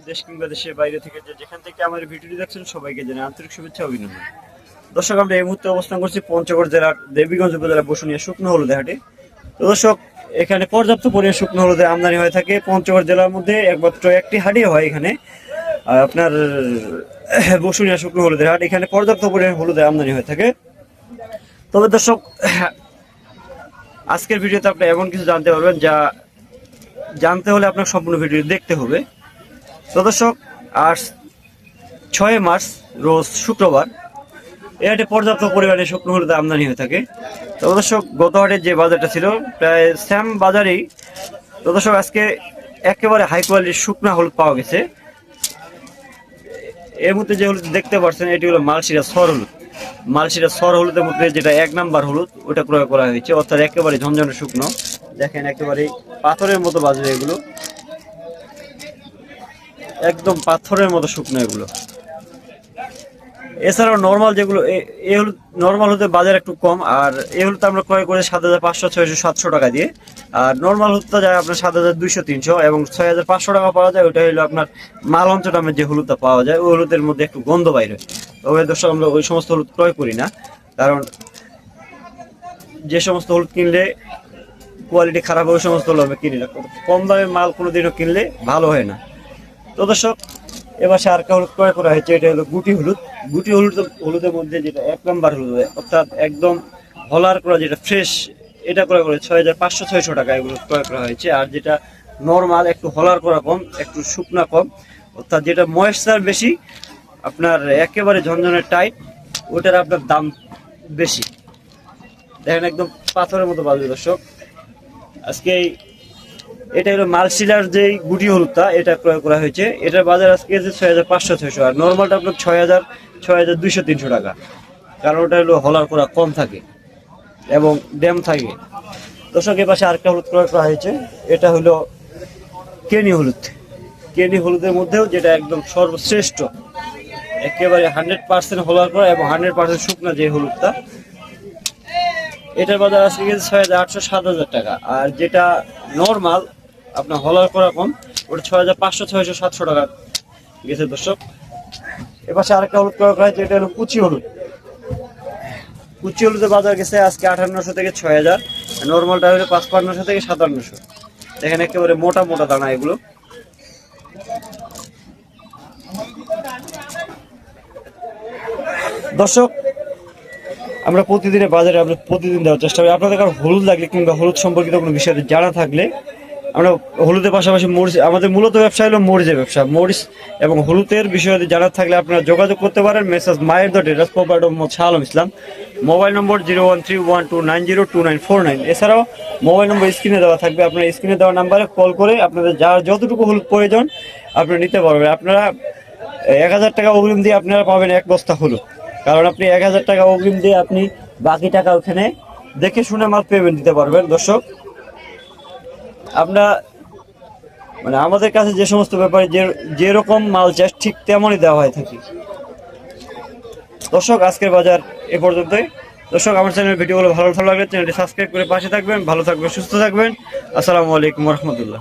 দেশ কিংবা দেশের বাইরে থেকে যেখান থেকে আমার ভিডিওটি দেখছেন সবাইকে জানাই আন্তরিক শুভেচ্ছা অভিনন্দন। দর্শক, আমরা এই মুহূর্তে অবস্থান করছি পঞ্চগড় জেলার দেবীগঞ্জ উপজেলার বসুনিয়া শুকনো হলুদে হাটে। তো দর্শক, এখানে পর্যাপ্ত পরিমাণে শুকনো হলুদের আমদানি হয়ে থাকে। পঞ্চগড় জেলার মধ্যে একমাত্র একটি হাটই হয় এখানে, আপনার বসুনিয়া শুকনো হলুদের হাট। এখানে পর্যাপ্ত পরিমাণে হলুদের আমদানি হয়ে থাকে। তবে দর্শক, আজকের ভিডিওতে আপনি এমন কিছু জানতে পারবেন যা জানতে হলে আপনার সম্পূর্ণ ভিডিও দেখতে হবে। তো দর্শক, আর 6 মার্চ রোজ শুক্রবার এই হাটে পর্যাপ্ত পরিমাণে শুকনো হলুদ আমদানি হয়ে থাকে। তো দর্শক, গত হাটের যে বাজারটা ছিল প্রায় সেম বাজারেই। তো দর্শক, আজকে একেবারে হাই কোয়ালিটির শুকনা হলুদ পাওয়া গেছে। এর মধ্যে যে হলুদ দেখতে পাচ্ছেন এটি হলো মালশিরা সর হলুদ। মালশিরা সর হলুদের মধ্যে যেটা 1 নাম্বার হলুদ ওটা ক্রয় করা হয়েছে, অর্থাৎ একেবারে ঝনঝনে শুকনো। দেখেন একেবারে পাথরের মতো বাজবে এগুলো, একদম পাথরের মতো শুকনো এগুলো। এছাড়াও নর্মাল যেগুলো এই হলুদ, নর্মাল হলুদের বাজার একটু কম। আর এই হলুদ আমরা ক্রয় করে 7,500, 600, 700 টাকা দিয়ে। আর নর্মাল হলুদটা যায় আপনার 7,200, 300 এবং 6,500 টাকা পাওয়া যায়। ওটা হলো আপনার মালঞ্চ নামের যে হলুদটা পাওয়া যায়, ওই হলুদের মধ্যে একটু গন্ধ বাইরে। তবে দর্শক, আমরা ওই সমস্ত হলুদ ক্রয় করি না, কারণ যে সমস্ত হলুদ কিনলে কোয়ালিটি খারাপ ওই সমস্ত হলুদ আমরা কিনি না। কম দামে মাল কোনোদিনও কিনলে ভালো হয় না। তো দর্শক, এবার আরেকটা হলুদ ক্রয় করা হয়েছে, এটা হলো গুটি হলুদ। গুটি হলুদের মধ্যে যেটা 1 নাম্বার হলুদ, অর্থাৎ একদম হলার করা যেটা ফ্রেশ, এটা ক্রয় করে 6,500, 600 টাকা এগুলো ক্রয় করা হয়েছে। আর যেটা নর্মাল একটু হলার করা কম, একটু শুকনা কম, অর্থাৎ যেটা ময়েশ্চার বেশি, আপনার একেবারে ঝনঝনের টাইট, ওটার আপনার দাম বেশি। দেখেন একদম পাথরের মতো বাজবে দর্শক। আজকে এটা হলো মালশিলার যেই গুটি হলুদটা, এটা ক্রয় করা হয়েছে। এটার বাজার আজকে 6,500, 600। আর নর্মালটা আপনার 6,000, 6,200, 300 টাকা, কারণ ওটা হলো হলার করা কম থাকে এবং ড্যাম থাকে। দর্শক, এ পাশে আরেকটা হলুদ ক্রয় করা হয়েছে, এটা হলো কেনি হলুদ। কেনি হলুদের মধ্যেও যেটা একদম সর্বশ্রেষ্ঠ, একেবারে 100% হলার করা এবং 100% শুকনা যে হলুদটা, এটার বাজার আজকে গেছে 6,800, 7,000 টাকা। আর যেটা নর্মাল আপনার হলার করা কম, ওটা 6,500, 600, 700 টাকা গেছে দর্শক। এবার আরেকটা হলুদ ক্রয় করা হয়েছে, এটা হলো কুচি হলুদ। কুচি হলুদের বাজার গেছে আজকে 5,800 থেকে 6,000। নর্মালটা হলো 5,500 থেকে 5,700। দেখেন একেবারে মোটা মোটা দানা এগুলো। দর্শক, আমরা প্রতিদিনের বাজারে আমরা প্রতিদিন দেওয়ার চেষ্টা করি। আপনাদের কারো হলুদ লাগলে কিংবা হলুদ সম্পর্কিত কোনো বিষয়ে জানা থাকলে, আমরা হলুদের পাশাপাশি মরিচ, আমাদের মূলত ব্যবসা হলো মরিচের ব্যবসা। মরিচ এবং হলুদের বিষয়ে জানা থাকলে আপনারা যোগাযোগ করতে পারেন। মেসেজ মায়ের দট address provide Mohammad Shah Alam Islam. Mobile number 013129029949। এছাড়াও মোবাইল নম্বর স্ক্রিনে দেওয়া থাকবে, আপনারা স্ক্রিনে দেওয়া নাম্বারে কল করে আপনাদের যার যতটুকু হলুদ প্রয়োজন আপনারা নিতে পারবেন। আপনারা 1,000 টাকা অগ্রিম দিয়ে আপনারা পাবেন 1 বস্তা হলুদ, কারণ আপনি 1,000 টাকা অগ্রিম দিয়ে আপনি বাকি টাকা ওখানে দেখে শুনে মাল পেমেন্ট দিতে পারবেন। দর্শক, আমরা মানে আমাদের কাছে যে সমস্ত ব্যাপারে যেরকম মাল চাষ ঠিক তেমনই দেওয়া হয়ে থাকে। দর্শক, আজকের বাজার এ পর্যন্তই। দর্শক, আমার চ্যানেলের ভিডিওগুলো ভালো লাগলে চ্যানেলটি সাবস্ক্রাইব করে পাশে থাকবেন। ভালো থাকবেন, সুস্থ থাকবেন। আসসালামু আলাইকুম রহমতুল্লাহ।